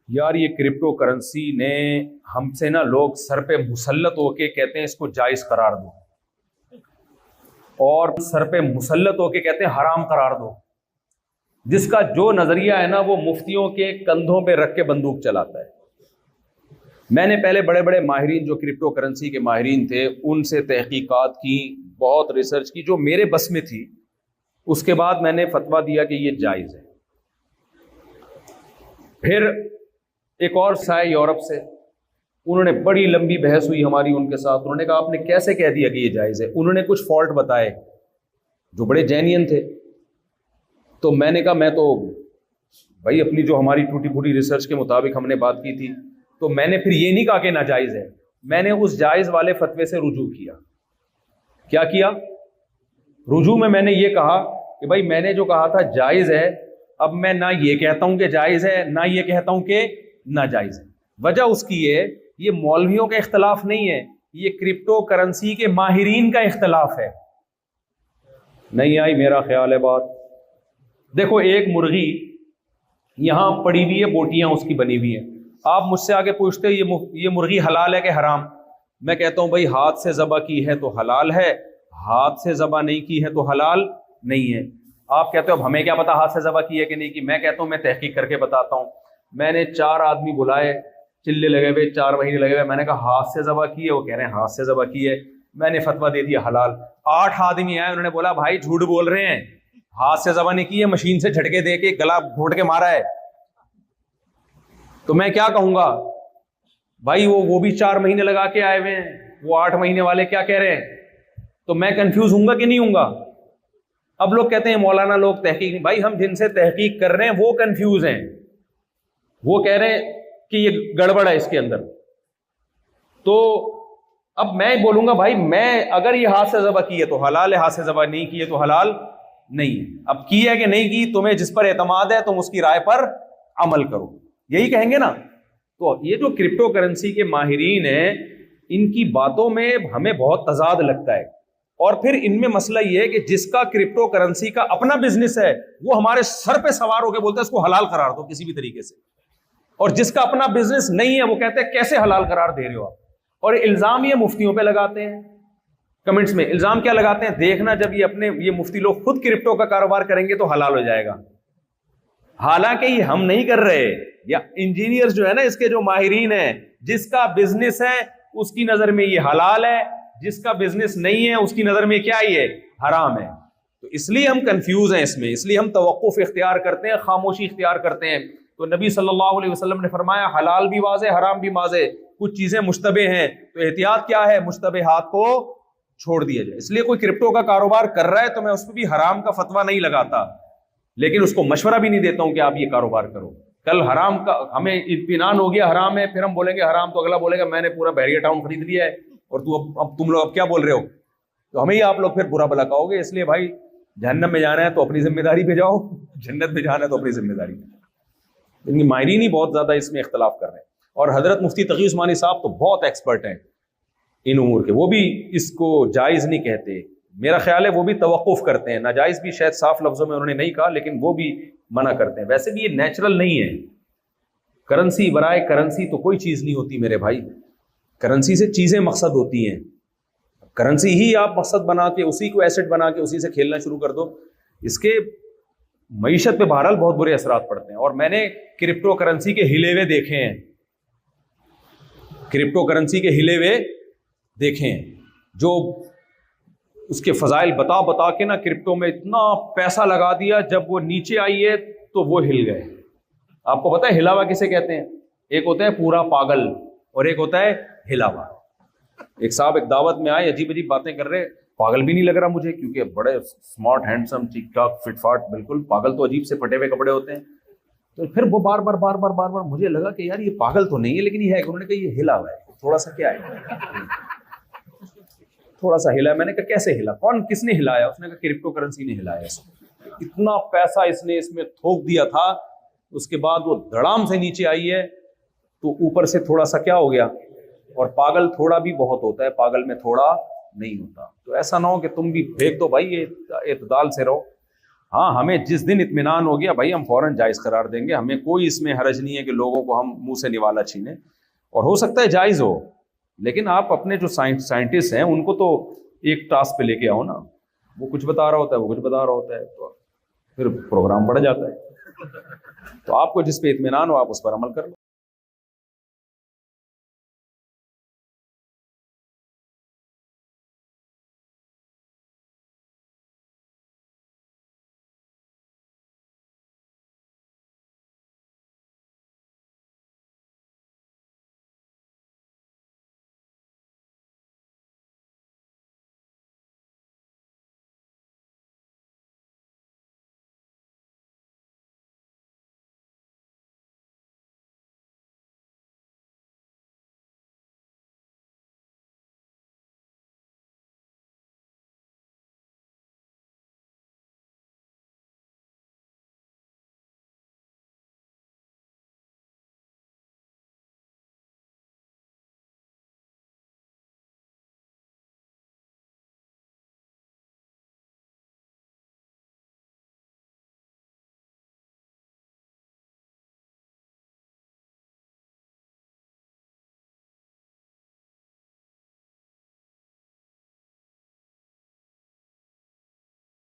یار یہ crypto currency نے ہم سے نا لوگ سر پہ مسلط ہو کے کہتے ہیں اس کو جائز قرار دو، اور سر پہ مسلط ہو کے کہتے ہیں حرام قرار دو۔ جس کا جو نظریہ ہے نا وہ مفتیوں کے کندھوں پہ رکھ کے بندوق چلاتا ہے۔ میں نے پہلے بڑے بڑے ماہرین جو کرپٹو کرنسی کے ماہرین تھے ان سے تحقیقات کی، بہت ریسرچ کی جو میرے بس میں تھی، اس کے بعد میں نے فتویٰ دیا کہ یہ جائز ہے۔ پھر ایک اور سائے یورپ سے، انہوں نے بڑی لمبی بحث ہوئی ہماری ان کے ساتھ۔ انہوں نے کہا آپ نے کیسے کہہ دیا کہ یہ جائز ہے؟ انہوں نے کچھ فالٹ بتائے جو بڑے جینین تھے، تو میں نے کہا میں تو بھائی اپنی جو ہماری ٹوٹی پھوٹی ریسرچ کے مطابق ہم نے بات کی تھی، تو میں نے پھر یہ نہیں کہا کہ ناجائز ہے، میں نے اس جائز والے فتوے سے رجوع کیا۔ کیا کیا؟ رجوع میں نے یہ کہا کہ بھائی میں نے جو کہا تھا جائز ہے، اب میں نہ یہ کہتا ہوں کہ جائز ہے نہ یہ کہتا ہوں کہ ناجائز ہے۔ وجہ اس کی یہ مولویوں کا اختلاف نہیں ہے، یہ کرپٹو کرنسی کے ماہرین کا اختلاف ہے۔ نہیں آئی میرا خیال ہے بات؟ دیکھو ایک مرغی یہاں پڑی ہوئی ہے، بوٹیاں اس کی بنی ہوئی ہیں، آپ مجھ سے آگے پوچھتے یہ مرغی حلال ہے کہ حرام؟ میں کہتا ہوں بھائی ہاتھ سے ذبح کی ہے تو حلال ہے، ہاتھ سے ذبح نہیں کی ہے تو حلال نہیں ہے۔ آپ کہتے ہو اب ہمیں کیا پتا ہاتھ سے ذبح کی ہے کہ نہیں کی؟ میں کہتا ہوں میں تحقیق کر کے بتاتا ہوں۔ میں نے 4 آدمی بلائے، چلے لگے ہوئے، 4 مہینے لگے ہوئے، میں نے کہا ہاتھ سے ذبح کی ہے؟ وہ کہہ رہے ہیں ہاتھ سے ذبح کی ہے۔ میں نے فتویٰ دے دیا حلال۔ 8 آدمی آئے، انہوں نے بولا بھائی جھوٹ بول رہے ہیں، ہاتھ سے ذبح نہیں کی ہے، مشین سے جھٹکے دے کے گلا گھونٹ کے مارا ہے۔ تو میں کیا کہوں گا بھائی؟ وہ بھی 4 مہینے لگا کے آئے ہوئے ہیں، وہ 8 مہینے والے کیا کہہ رہے ہیں؟ تو میں کنفیوز ہوں گا کہ نہیں ہوں گا؟ اب لوگ کہتے ہیں مولانا لوگ تحقیق نہیں، بھائی ہم جن سے تحقیق کر رہے ہیں وہ کنفیوز ہیں، وہ کہہ رہے ہیں کہ یہ گڑبڑ ہے اس کے اندر۔ تو اب میں بولوں گا بھائی میں اگر یہ ہاتھ سے ذبح کی ہے تو حلال ہے، ہاتھ سے ذبح نہیں کی ہے تو حلال نہیں ہے۔ اب کی ہے کہ نہیں کی، تمہیں جس پر اعتماد ہے تم اس کی رائے پر عمل کرو، یہی کہیں گے نا۔ تو یہ جو کرپٹو کرنسی کے ماہرین ہیں ان کی باتوں میں ہمیں بہت تضاد لگتا ہے، اور پھر ان میں مسئلہ یہ ہے کہ جس کا کرپٹو کرنسی کا اپنا بزنس ہے وہ ہمارے سر پہ سوار ہو کے بولتا ہے اس کو حلال قرار دو کسی بھی طریقے سے، اور جس کا اپنا بزنس نہیں ہے وہ کہتے ہیں کیسے حلال قرار دے رہے ہو آپ؟ اور الزام یہ مفتیوں پہ لگاتے ہیں۔ کمنٹس میں الزام کیا لگاتے ہیں؟ دیکھنا جب یہ مفتی لوگ خود کرپٹو کا کاروبار کریں گے تو حلال ہو جائے گا۔ حالانکہ یہ ہم نہیں کر رہے، یا انجینئرز جو ہے نا اس کے جو ماہرین ہیں، جس کا بزنس ہے اس کی نظر میں یہ حلال ہے، جس کا بزنس نہیں ہے اس کی نظر میں کیا یہ حرام ہے۔ تو اس لیے ہم کنفیوز ہیں اس میں، اس لیے ہم توقف اختیار کرتے ہیں، خاموشی اختیار کرتے ہیں۔ تو نبی صلی اللہ علیہ وسلم نے فرمایا حلال بھی واضح حرام بھی واضح، کچھ چیزیں مشتبہ ہیں، تو احتیاط کیا ہے؟ مشتبہات کو چھوڑ دیا جائے۔ اس لیے کوئی کرپٹو کا کاروبار کر رہا ہے تو میں اس پہ بھی حرام کا فتویٰ نہیں لگاتا، لیکن اس کو مشورہ بھی نہیں دیتا ہوں کہ آپ یہ کاروبار کرو۔ کل حرام کا ہمیں اطمینان ہو گیا حرام ہے، پھر ہم بولیں گے حرام، تو اگلا بولے گا میں نے پورا بحریہ ٹاؤن خرید لیا ہے اور اب تم لوگ اب کیا بول رہے ہو؟ تو ہمیں ہی آپ لوگ پھر برا بھلا کہو گے۔ اس لیے بھائی جہنم میں جانا ہے تو اپنی ذمہ داری پہ جاؤ، جنت میں جانا ہے تو اپنی ذمہ داری پہ۔ ان کی ماہرین ہی بہت زیادہ اس میں اختلاف کر رہے ہیں، اور حضرت مفتی تقی عثمانی صاحب تو بہت ایکسپرٹ ہیں ان امور کے، وہ بھی اس کو جائز نہیں کہتے۔ میرا خیال ہے وہ بھی توقف کرتے ہیں، ناجائز بھی شاید صاف لفظوں میں انہوں نے نہیں کہا لیکن وہ بھی منع کرتے ہیں۔ ویسے بھی یہ نیچرل نہیں ہے، کرنسی برائے کرنسی تو کوئی چیز نہیں ہوتی میرے بھائی، کرنسی سے چیزیں مقصد ہوتی ہیں۔ کرنسی ہی آپ مقصد بنا کے اسی کو ایسٹ بنا کے اسی سے کھیلنا شروع کر دو، اس کے معیشت پہ بہرحال بہت برے اثرات پڑتے ہیں۔ اور میں نے کرپٹو کرنسی کے ہلے ہوئے دیکھے ہیں، کرپٹو کرنسی کے ہلے ہوئے دیکھے ہیں، جو اس کے فضائل بتا کے نا کرپٹو میں اتنا پیسہ لگا دیا، جب وہ نیچے آئی ہے تو وہ ہل گئے۔ آپ کو پتا ہے ہلا ہوا کسے کہتے ہیں؟ ایک ہوتا ہے پورا پاگل اور ایک ہوتا ہے ہلا ہوا۔ ایک صاحب ایک دعوت میں آئے، عجیب عجیب باتیں کر رہے، پاگل بھی نہیں لگ رہا مجھے کیونکہ بڑے اسمارٹ ہینڈسم ٹھیک ٹھاک فٹ فاٹ، بالکل پاگل تو عجیب سے پھٹے ہوئے کپڑے ہوتے ہیں۔ تو پھر وہ بار بار مجھے لگا کہ یار یہ پاگل تو نہیں ہے لیکن یہ ہے کہ انہوں نے کہا یہ ہلا ہوا ہے، تھوڑا سا کیا ہے، تھوڑا سا ہلا ہے۔ میں نے کہا کیسے ہلا؟ کس نے ہلایا؟ اس نے کہا کرپٹو کرنسی نے ہلایا اس کو، اتنا پیسہ اس نے اس میں تھوک دیا تھا، اس کے بعد وہ دھڑام سے نیچے آئی ہے تو اوپر سے تھوڑا سا کیا ہو گیا۔ اور پاگل تھوڑا بھی بہت ہوتا ہے، پاگل میں تھوڑا نہیں ہوتا۔ تو ایسا نہ ہو کہ تم بھی پھینک دو، بھائی یہ اعتدال سے رہو۔ ہاں ہمیں جس دن اطمینان ہو گیا بھائی ہم فوراً جائز قرار دیں گے, ہمیں کوئی اس میں حرج نہیں ہے کہ لوگوں کو ہم منہ سے نوالا چھینیں, اور ہو سکتا ہے جائز ہو, لیکن آپ اپنے جو سائنٹسٹ ہیں ان کو تو ایک ٹاسک پہ لے کے آؤ نا, وہ کچھ بتا رہا ہوتا ہے, وہ کچھ بتا رہا ہوتا ہے, تو پھر پروگرام بڑھ جاتا ہے. تو آپ کو جس پہ اطمینان ہو آپ اس پر عمل کر لو.